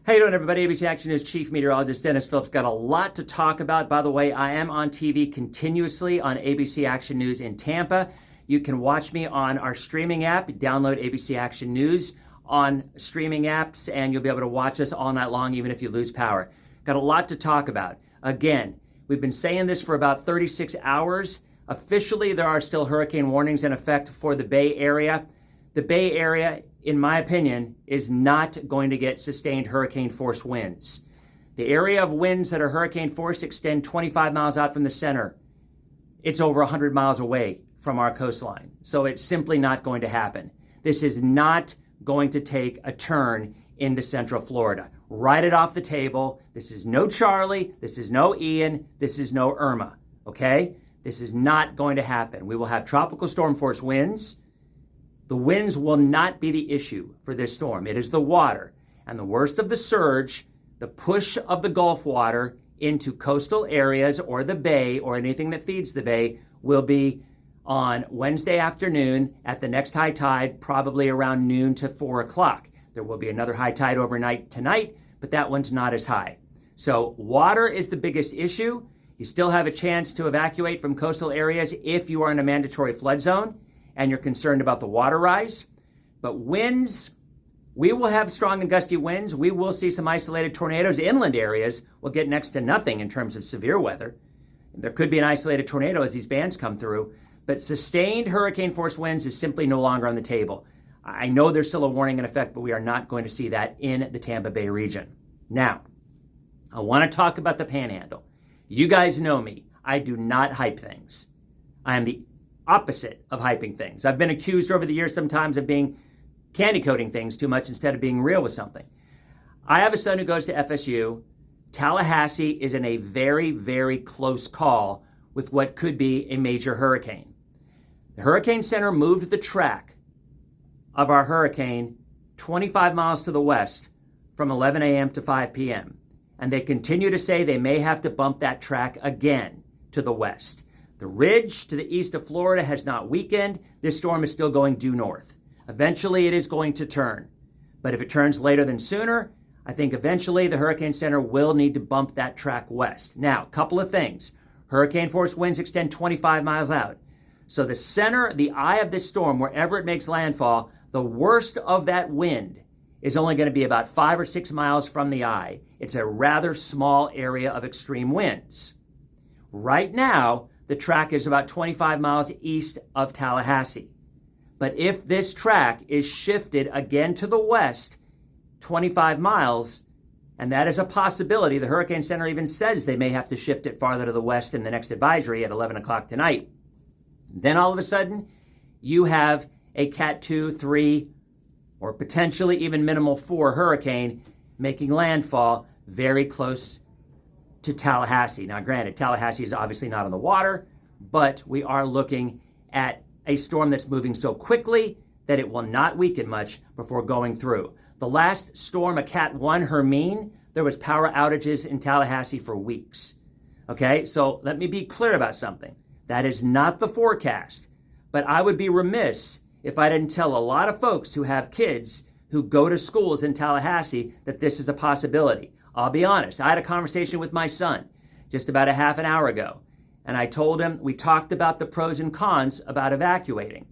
How you doing, everybody? ABC Action News Chief Meteorologist Dennis Phillips. Got a lot to talk about. By the way, I am on TV continuously on ABC Action News in Tampa. You can watch me on our streaming app. Download ABC Action News on streaming apps, and you'll be able to watch us all night long, even if you lose power. Got a lot to talk about. Again, we've been saying this for about 36 hours. Officially, there are still hurricane warnings in effect for the Bay Area. The Bay Area, in my opinion, is not going to get sustained hurricane force winds. The area of winds that are hurricane force extend 25 miles out from the center. It's over 100 miles away from our coastline. So it's simply not going to happen. This is not going to take a turn into Central Florida. Write it off the table. This is no Charlie. This is no Ian. This is no Irma. Okay? This is not going to happen. We will have tropical storm force winds. The winds will not be the issue for this storm. It is the water. And the worst of the surge, the push of the Gulf water into coastal areas or the bay or anything that feeds the bay will be on Wednesday afternoon at the next high tide, probably around noon to 4 o'clock. There will be another high tide overnight tonight, but that one's not as high. So water is the biggest issue. You still have a chance to evacuate from coastal areas if you are in a mandatory flood zone and you're concerned about the water rise. But winds, we will have strong and gusty winds. We will see some isolated tornadoes. Inland areas will get next to nothing in terms of severe weather. There could be an isolated tornado as these bands come through, but sustained hurricane force winds is simply no longer on the table. I know there's still a warning in effect, but we are not going to see that in the Tampa Bay region. Now, I want to talk about the Panhandle. You guys know me. I do not hype things. I am the opposite of hyping things. I've been accused over the years sometimes of being candy coating things too much instead of being real with something. I have a son who goes to FSU. Tallahassee is in a very, very close call with what could be a major hurricane. The Hurricane Center moved the track of our hurricane 25 miles to the west from 11 a.m. to 5 p.m. And they continue to say they may have to bump that track again to the west. The ridge to the east of Florida has not weakened. This storm is still going due north. Eventually, it is going to turn. But if it turns later than sooner, I think eventually the Hurricane Center will need to bump that track west. Now, a couple of things. Hurricane force winds extend 25 miles out. So the center, the eye of this storm, wherever it makes landfall, the worst of that wind is only going to be about 5 or 6 miles from the eye. It's a rather small area of extreme winds. Right now, the track is about 25 miles east of Tallahassee. But if this track is shifted again to the west, 25 miles, and that is a possibility, the Hurricane Center even says they may have to shift it farther to the west in the next advisory at 11 o'clock tonight, then all of a sudden, you have a Cat 2, 3, or potentially even minimal 4 hurricane making landfall very close to Tallahassee. Now, granted, Tallahassee is obviously not on the water, but we are looking at a storm that's moving so quickly that it will not weaken much before going through. The last storm, a Cat 1 Hermine, there was power outages in Tallahassee for weeks. Okay, so let me be clear about something. That is not the forecast, but I would be remiss if I didn't tell a lot of folks who have kids who go to schools in Tallahassee that this is a possibility. I'll be honest. I had a conversation with my son just about a half an hour ago, and I told him, we talked about the pros and cons about evacuating.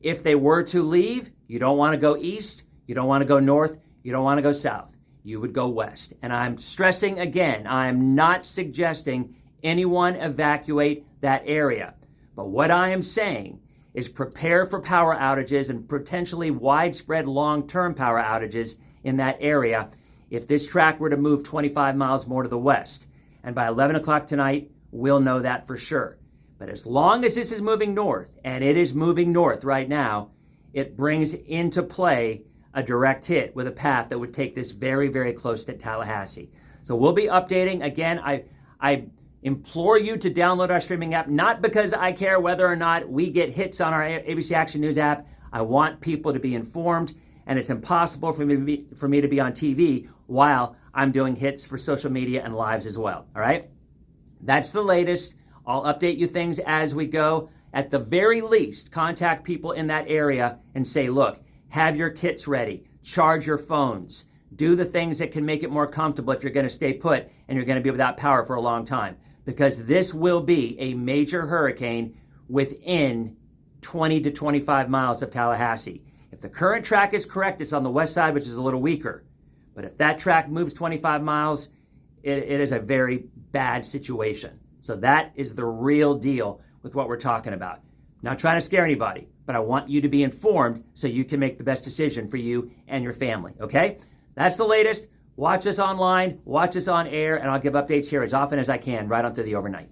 If they were to leave, you don't want to go east, you don't want to go north, you don't want to go south. You would go west. And I'm stressing again, I'm not suggesting anyone evacuate that area. But what I am saying is prepare for power outages and potentially widespread long-term power outages in that area if this track were to move 25 miles more to the west. And by 11 o'clock tonight, we'll know that for sure. But as long as this is moving north, and it is moving north right now, it brings into play a direct hit with a path that would take this very, very close to Tallahassee. So we'll be updating. Again, I implore you to download our streaming app, not because I care whether or not we get hits on our ABC Action News app. I want people to be informed, and it's impossible for me to be on TV while I'm doing hits for social media and lives as well, all right? That's the latest. I'll update you things as we go. At the very least, contact people in that area and say, look, have your kits ready, charge your phones, Do the things that can make it more comfortable if you're going to stay put and you're going to be without power for a long time, because this will be a major hurricane within 20 to 25 miles of Tallahassee. If the current track is correct, it's on the west side, which is a little weaker. But if that track moves 25 miles, it is a very bad situation. So that is the real deal with what we're talking about. Not trying to scare anybody, but I want you to be informed so you can make the best decision for you and your family, okay? That's the latest. Watch us online, watch us on air, and I'll give updates here as often as I can right on through the overnight.